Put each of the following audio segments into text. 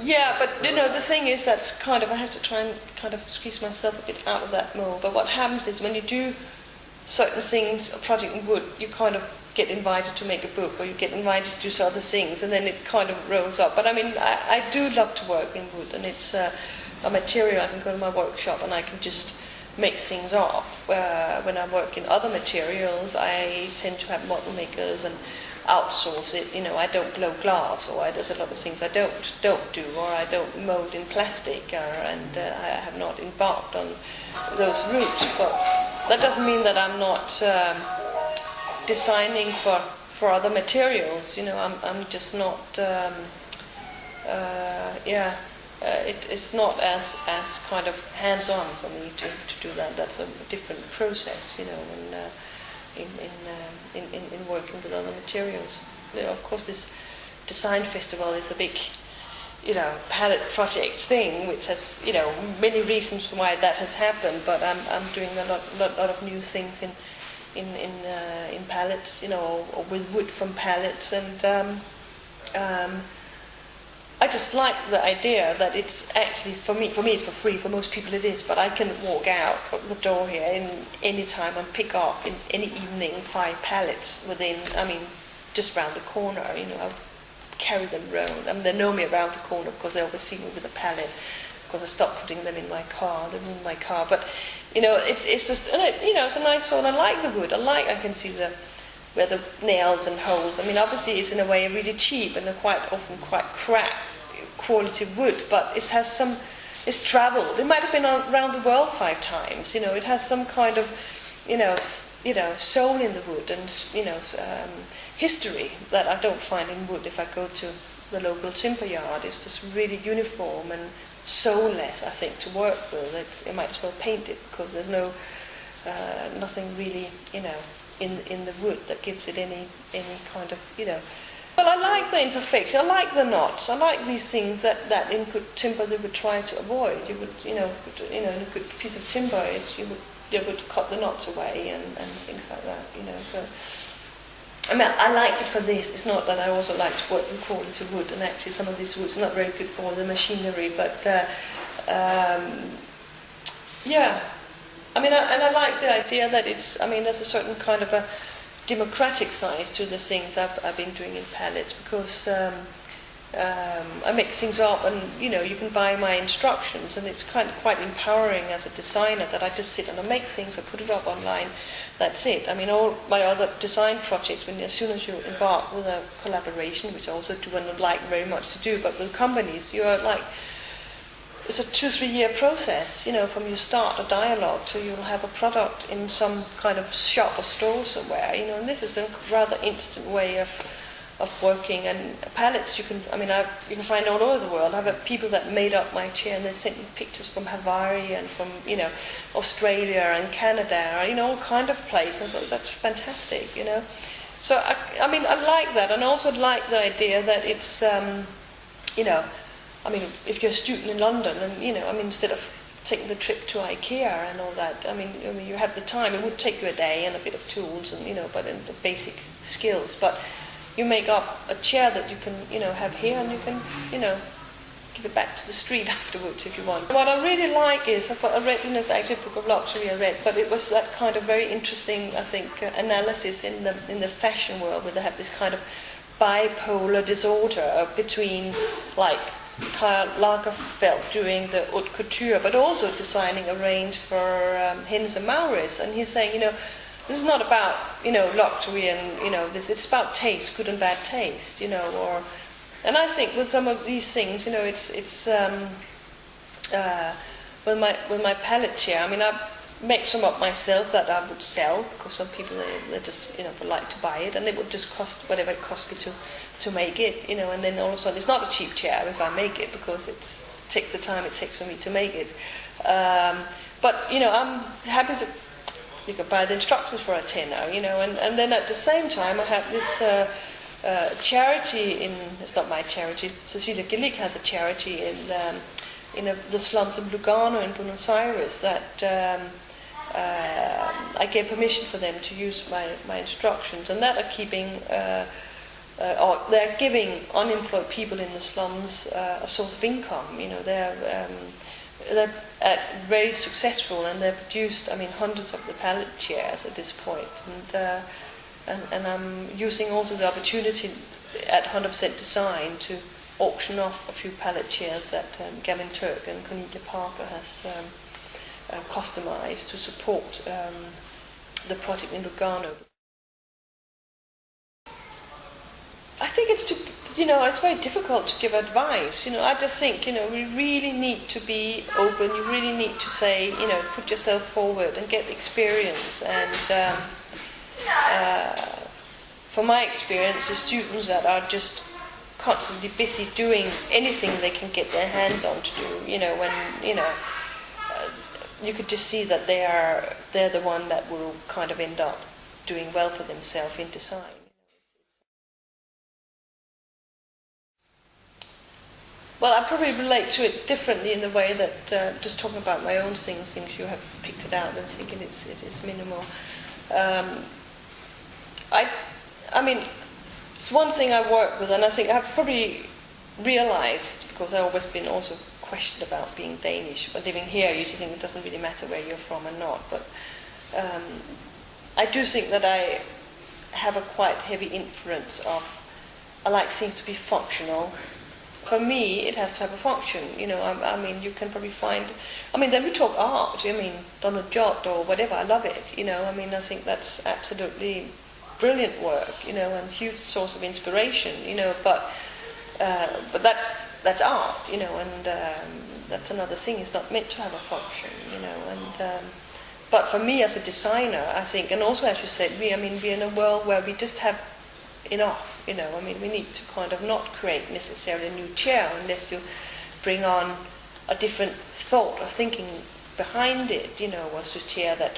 Yeah, but you know, the thing is that's kind of, I have to try and kind of squeeze myself a bit out of that mold. But what happens is when you do certain things, a project in wood, you kind of get invited to make a book, or you get invited to do some other things, and then it kind of rolls up. But I mean, I do love to work in wood, and it's a material I can go to my workshop and I can just make things up. When I work in other materials, I tend to have model makers and outsource it. You know, I don't blow glass, or there's a lot of things I don't do, or I don't mold in plastic, and I have not embarked on those routes. But that doesn't mean that I'm not designing for other materials. You know, I'm just not. It's not as kind of hands-on for me to do that. That's a different process. You know, in working with other materials. You know, of course, this design festival is a big, you know, palette project thing, which has, you know, many reasons why that has happened. But I'm doing a lot of new things in palettes, you know, or with wood from palettes, and I just like the idea that it's actually, for me it's for free, for most people it is, but I can walk out of the door here in any time and pick up in any evening 5 pallets within, I mean, just round the corner, you know, I'll carry them around. I mean, they know me around the corner because they always see me with a pallet, because I stopped putting them in my car, but, you know, it's just, you know, it's a nice one. I like the wood, I can see where the nails and holes, I mean, obviously it's in a way really cheap and quite often quite crap quality wood, but it has some, it's traveled. It might have been around the world 5 times, you know, it has some kind of, you know, soul in the wood, and, you know, history that I don't find in wood if I go to the local timber yard. It's just really uniform and soulless, I think, to work with. You might as well paint it, because there's no nothing really, you know, in the wood that gives it any kind of, you know. Well, I like the imperfection. I like the knots. I like these things that in good timber they would try to avoid. You would, in a good piece of timber, you would cut the knots away and things like that. You know, so I mean, I like it for this. It's not that I also like to work with quality wood, and actually some of these woods are not very good for the machinery. But yeah. I mean, and I like the idea that it's, I mean, there's a certain kind of a democratic side to the things I've been doing in palettes, because I mix things up, and, you know, you can buy my instructions, and it's kind of quite empowering as a designer that I just sit and I make things, I put it up online, that's it. I mean, all my other design projects, as soon as you embark with a collaboration, which I also do and would like very much to do, but with companies, you are like, it's a 2-3 year process, you know, from you start a dialogue to you'll have a product in some kind of shop or store somewhere, you know, and this is a rather instant way of working. And palettes you can find all over the world. I've had people that made up my chair, and they sent me pictures from Hawaii and from, you know, Australia and Canada, you know, all kind of places. So that's fantastic, you know. So I mean, I like that, and I also like the idea that it's, you know, I mean, if you're a student in London, and, you know, I mean, instead of taking the trip to IKEA and all that, I mean, you have the time. It would take you a day and a bit of tools, and, you know, but in the basic skills. But you make up a chair that you can, you know, have here, and you can, you know, give it back to the street afterwards if you want. What I really like is, I read in this actually book of luxury I read, but it was that kind of very interesting, I think, analysis in the fashion world, where they have this kind of bipolar disorder between, like, Karl Lagerfeld doing the haute couture, but also designing a range for Hennes and Mauritz. And he's saying, you know, this is not about, you know, luxury and, you know, this. It's about taste, good and bad taste, you know. And I think with some of these things, you know, it's with my palette chair. I mean, I make some up myself that I would sell, because some people they just, you know, would like to buy it, and it would just cost whatever it cost me to make it, you know. And then all of a sudden it's not a cheap chair if I make it, because it takes the time it takes for me to make it. But, you know, I'm happy to, you can buy the instructions for a tenner, you know. And then at the same time I have this charity it's not my charity, Cecilia Gillick has a charity in the slums of Lugano in Buenos Aires that I gave permission for them to use my instructions, and that are keeping or they're giving unemployed people in the slums a source of income. You know, they're very successful, and they've produced, I mean, hundreds of the pallet chairs at this point. And I'm using also the opportunity at 100% Design to auction off a few pallet chairs that Gavin Turk and Cornelia Parker has customized to support the project in Lugano. I think it's it's very difficult to give advice. You know, I just think, we really need to be open. You really need to say, put yourself forward and get experience. And from my experience, the students that are just constantly busy doing anything they can get their hands on to do, you could just see that they're the one that will kind of end up doing well for themselves in design. Well, I probably relate to it differently in the way that just talking about my own things you have picked it out and thinking it is minimal. I mean, it's one thing I work with, and I think I've probably realized, because I've always been also questioned about being Danish, but living here, you just think it doesn't really matter where you're from or not. But I do think that I have a quite heavy influence of, I like things to be functional. For me, it has to have a function. I mean, you can probably find. I mean, then we talk art. I mean, Donald Judd or whatever. I love it. I mean, I think that's absolutely brilliant work. And huge source of inspiration. But that's art. And that's another thing. It's not meant to have a function. And but for me as a designer, I think, and also as you said, we're in a world where we just have enough. I mean, we need to kind of not create necessarily a new chair unless you bring on a different thought or thinking behind it. What's a chair that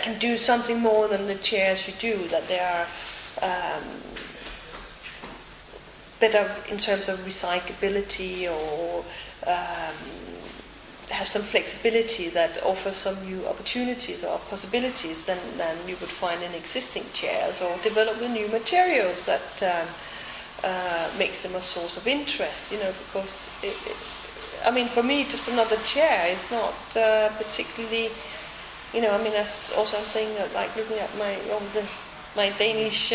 can do something more than the chairs you do, that they are better in terms of recyclability, or has some flexibility that offers some new opportunities or possibilities than you would find in existing chairs, or develop the new materials that makes them a source of interest, because I mean, for me, just another chair is not particularly, I mean, as also I'm saying, like looking at my Danish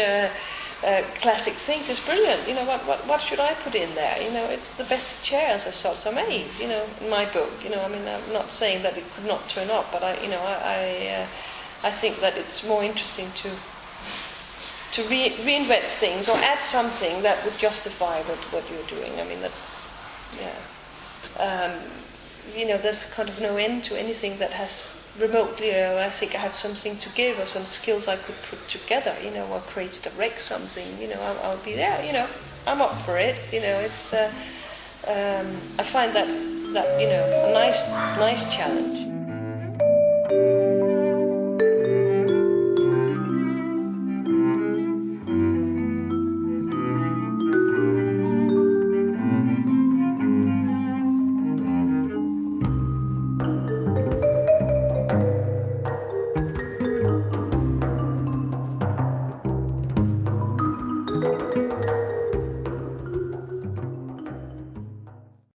classic things is brilliant. What should I put in there? It's the best chairs as such are made. In my book. I mean, I'm not saying that it could not turn up, but I think that it's more interesting to reinvent things or add something that would justify what you're doing. I mean, that's there's kind of no end to anything that has remotely, I think I have something to give, or some skills I could put together, or create direct something, I'll be there, I'm up for it, it's, I find that a nice challenge.